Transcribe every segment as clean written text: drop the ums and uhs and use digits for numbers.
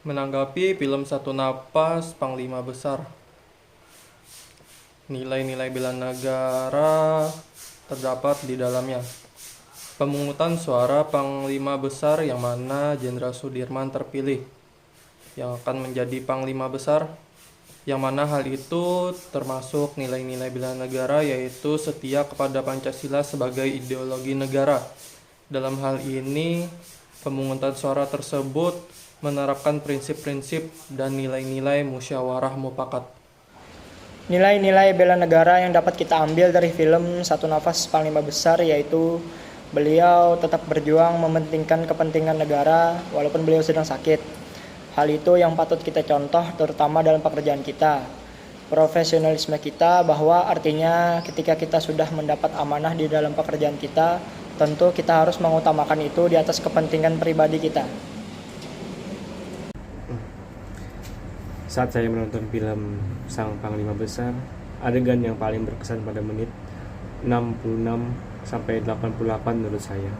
Menanggapi film Satu Napas Panglima Besar, nilai-nilai bela negara terdapat di dalamnya. Pemungutan suara Panglima Besar yang mana Jenderal Sudirman terpilih yang akan menjadi Panglima Besar, yang mana hal itu termasuk nilai-nilai bela negara yaitu setia kepada Pancasila sebagai ideologi negara. Dalam hal ini, pemungutan suara tersebut menerapkan prinsip-prinsip dan nilai-nilai musyawarah mufakat. Nilai-nilai bela negara yang dapat kita ambil dari film Satu Nafas Panglima Besar yaitu beliau tetap berjuang mementingkan kepentingan negara walaupun beliau sedang sakit. Hal itu yang patut kita contoh terutama dalam pekerjaan kita. Profesionalisme kita bahwa artinya ketika kita sudah mendapat amanah di dalam pekerjaan kita, tentu kita harus mengutamakan itu di atas kepentingan pribadi kita. Saat saya menonton film Sang Panglima Besar, adegan yang paling berkesan pada menit 66 sampai 88 menurut saya.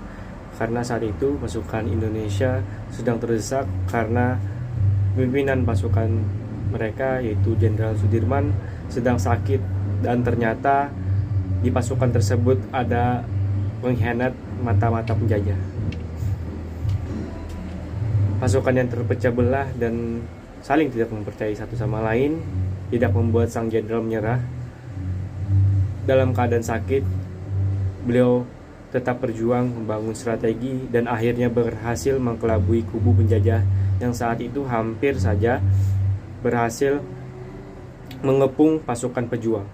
Karena saat itu pasukan Indonesia sedang terdesak karena pimpinan pasukan mereka yaitu Jenderal Sudirman sedang sakit, dan ternyata di pasukan tersebut ada pengkhianat mata-mata penjajah. Pasukan yang terpecah belah dan saling tidak mempercayai satu sama lain tidak membuat sang jenderal menyerah. Dalam keadaan sakit, beliau tetap berjuang membangun strategi dan akhirnya berhasil mengelabui kubu penjajah yang saat itu hampir saja berhasil mengepung pasukan pejuang.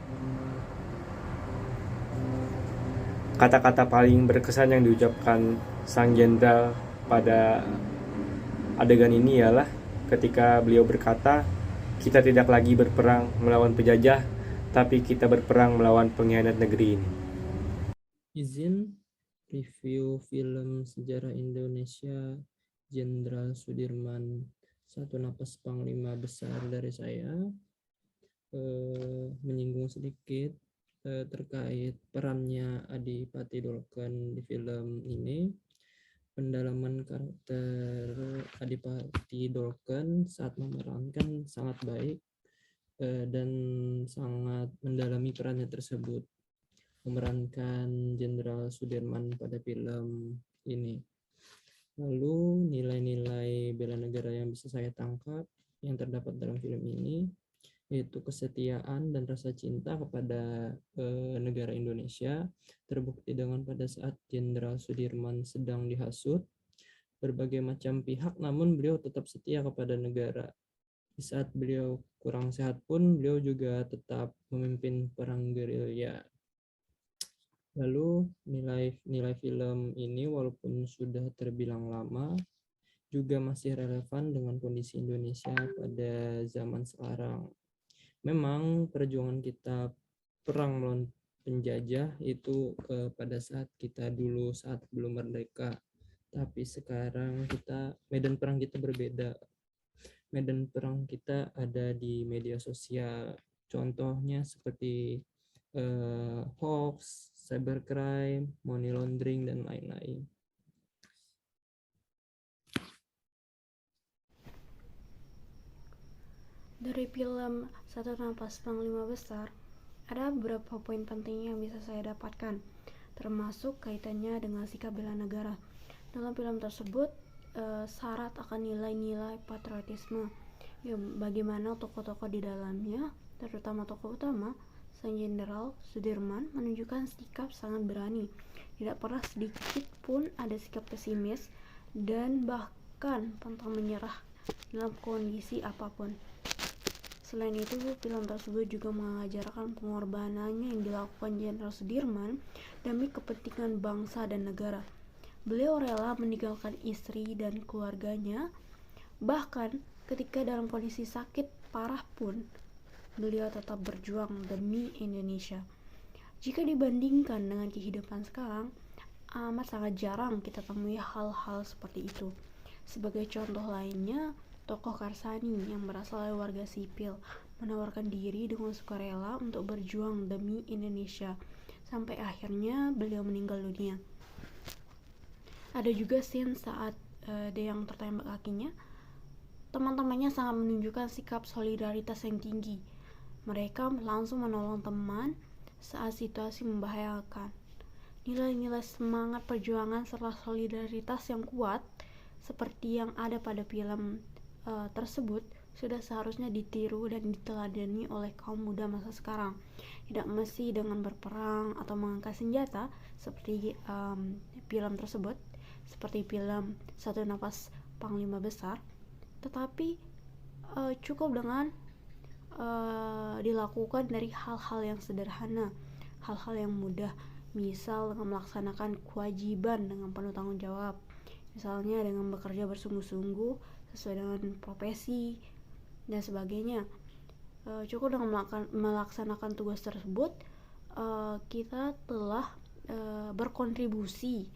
Kata-kata paling berkesan yang diucapkan sang jenderal pada adegan ini ialah ketika beliau berkata, "Kita tidak lagi berperang melawan penjajah, tapi kita berperang melawan pengkhianat negeri ini." Izin review film sejarah Indonesia Jenderal Sudirman Satu Napas Panglima Besar dari saya, menyinggung sedikit terkait perannya Adipati Dolken di film ini. Pendalaman karakter Adipati Dolken saat memerankan sangat baik dan sangat mendalami perannya tersebut, memerankan Jenderal Sudirman pada film ini. Lalu nilai-nilai bela negara yang bisa saya tangkap yang terdapat dalam film ini yaitu kesetiaan dan rasa cinta kepada negara Indonesia, terbukti dengan pada saat Jenderal Sudirman sedang dihasut berbagai macam pihak, namun beliau tetap setia kepada negara. Di saat beliau kurang sehat pun, beliau juga tetap memimpin perang gerilya. Lalu nilai film ini walaupun sudah terbilang lama, juga masih relevan dengan kondisi Indonesia pada zaman sekarang. Memang perjuangan kita perang melawan penjajah itu pada saat kita dulu saat belum merdeka, tapi sekarang medan perang kita berbeda. Medan perang kita ada di media sosial, contohnya seperti hoax, cybercrime, money laundering, dan lain-lain. Dari film Satu Napas Panglima Besar, ada beberapa poin penting yang bisa saya dapatkan, termasuk kaitannya dengan sikap bela negara. Dalam film tersebut, syarat akan nilai-nilai patriotisme. Ya, bagaimana tokoh-tokoh di dalamnya, terutama tokoh utama, Sang Jenderal Sudirman, menunjukkan sikap sangat berani. Tidak pernah sedikit pun ada sikap pesimis dan bahkan pantang menyerah dalam kondisi apapun. Selain itu, film tersebut juga mengajarkan pengorbanannya yang dilakukan Jenderal Sudirman demi kepentingan bangsa dan negara. Beliau rela meninggalkan istri dan keluarganya, bahkan ketika dalam kondisi sakit parah pun, beliau tetap berjuang demi Indonesia. Jika dibandingkan dengan kehidupan sekarang, amat sangat jarang kita temui hal-hal seperti itu. Sebagai contoh lainnya, tokoh Karsani yang berasal dari warga sipil menawarkan diri dengan sukarela untuk berjuang demi Indonesia sampai akhirnya beliau meninggal dunia. Ada juga scene saat dia yang tertembak kakinya. teman-temannya sangat menunjukkan sikap solidaritas yang tinggi. Mereka langsung menolong teman saat situasi membahayakan. Nilai-nilai semangat perjuangan serta solidaritas yang kuat seperti yang ada pada film tersebut sudah seharusnya ditiru dan diteladani oleh kaum muda masa sekarang. Tidak mesti dengan berperang atau mengangkat senjata seperti film tersebut, seperti film Satu Nafas Panglima Besar, tetapi cukup dengan dilakukan dari hal-hal yang sederhana, hal-hal yang mudah, misal dengan melaksanakan kewajiban dengan penuh tanggung jawab, misalnya dengan bekerja bersungguh-sungguh sesuai dengan profesi dan sebagainya. Cukup dengan melaksanakan tugas tersebut, kita telah berkontribusi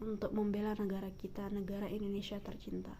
untuk membela negara kita, negara Indonesia tercinta.